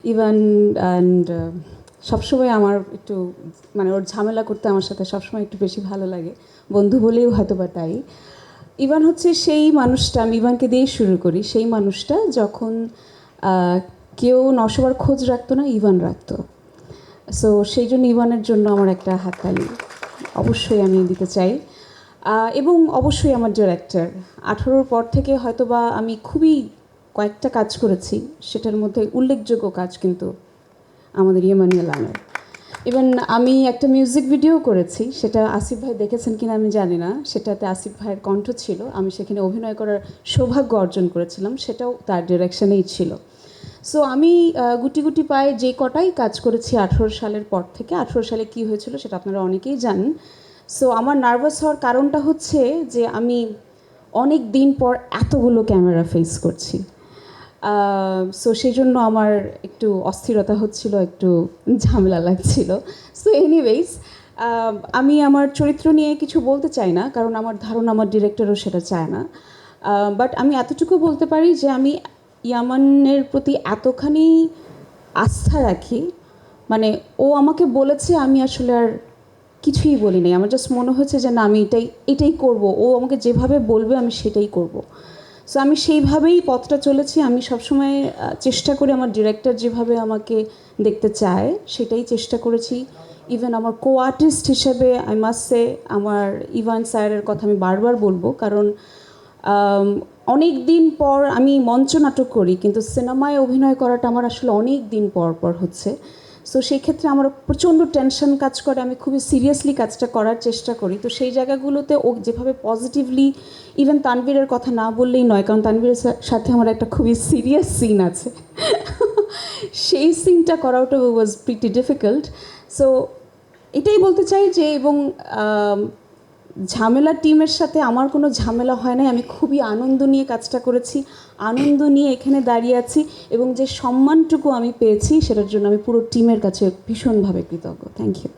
Ivan and সবসময় আমার একটু মানে ওর ঝামেলা করতে আমার সাথে সবসময় একটু বেশি ভালো লাগে, বন্ধু বলেও হয়তো বা তাই। ইভান হচ্ছে সেই মানুষটা, আমি ইভানকে দিয়েই শুরু করি, সেই মানুষটা যখন আহ, কেউ নশোবার খোঁজ রাখতো না, ইভান রাখতো। সো সেই জন্য ইভানের জন্য আমার একটা হাততালি অবশ্যই আমি দিতে চাই। এবং অবশ্যই আমার ডিরেক্টর, 18-র পর থেকে হয়তোবা আমি খুবই কয়েকটা কাজ করেছি, সেটার মধ্যে উল্লেখযোগ্য কাজ কিন্তু আমাদের ইমানুয়েল আনার। ইভেন আমি একটা মিউজিক ভিডিও করেছি, সেটা আসিফ ভাই দেখেছেন কিনা আমি জানি না, সেটাতে আসিফ ভাইয়ের কণ্ঠ ছিল, আমি সেখানে অভিনয় করার সৌভাগ্য অর্জন করেছিলাম, সেটাও তার ডিরেকশনেই ছিল। সো আমি গুটি গুটি পায়ে যে কটাই কাজ করেছি 18 সালের পর থেকে, 18 সালে কি হয়েছিল সেটা আপনারা অনেকেই জানেন। সো আমার নার্ভাস হওয়ার কারণটা হচ্ছে যে আমি অনেক দিন পর এতগুলো ক্যামেরা ফেস করছি। সো সেই জন্য আমার একটু অস্থিরতা হচ্ছিল, একটু ঝামেলা লাগছিল। সো এনিওয়েজ, আমি আমার চরিত্র নিয়ে কিছু বলতে চাই না, কারণ আমার ধারণা আমার ডিরেক্টরও সেটা চায় না। বাট আমি এতটুকু বলতে পারি যে আমি ইয়ামানের প্রতি এতখানি আস্থা রাখি, মানে ও আমাকে বলেছে, আমি আসলে আর কিছুই বলি নাই, আমার জাস্ট মনে হয়েছে যে না, আমি এটাই এটাই করব, ও আমাকে যেভাবে বলবে আমি সেটাই করব। সো আমি সেইভাবেই পথটা চলেছি। আমি সবসময় চেষ্টা করি আমার ডিরেক্টর যেভাবে আমাকে দেখতে চায় সেটাই চেষ্টা করেছি। ইভেন আমার কো আর্টিস্ট হিসেবে আই মাস্ট সে, আমার ইভান স্যারের কথা আমি বারবার বলবো, কারণ অনেক দিন পর আমি মঞ্চ নাটক করি, কিন্তু সিনেমায় অভিনয় করাটা আমার আসলে অনেক দিন পর পর হচ্ছে। সো সেই ক্ষেত্রে আমার প্রচণ্ড টেনশন কাজ করে, আমি খুবই সিরিয়াসলি কাজটা করার চেষ্টা করি। তো সেই জায়গাগুলোতে ও যেভাবে পজিটিভলি, ইভেন তানভীরের কথা না বললেই নয়, কারণ তানভীরের সাথে আমার একটা খুবই সিরিয়াস সিন আছে, সেই সিনটা করাটা ওয়াজ প্রিটি ডিফিকাল্ট। সো এটাই বলতে চাই যে, এবং ঝামেলা টিমের সাথে আমার কোনো ঝামেলা হয় নাই, আমি খুবই আনন্দ নিয়ে কাজটা করেছি, আনন্দ নিয়ে এখানে দাঁড়িয়ে আছি, এবং যে সম্মানটুকু আমি পেয়েছি সেটার জন্য আমি পুরো টিমের কাছে ভীষণভাবে কৃতজ্ঞ। Thank you.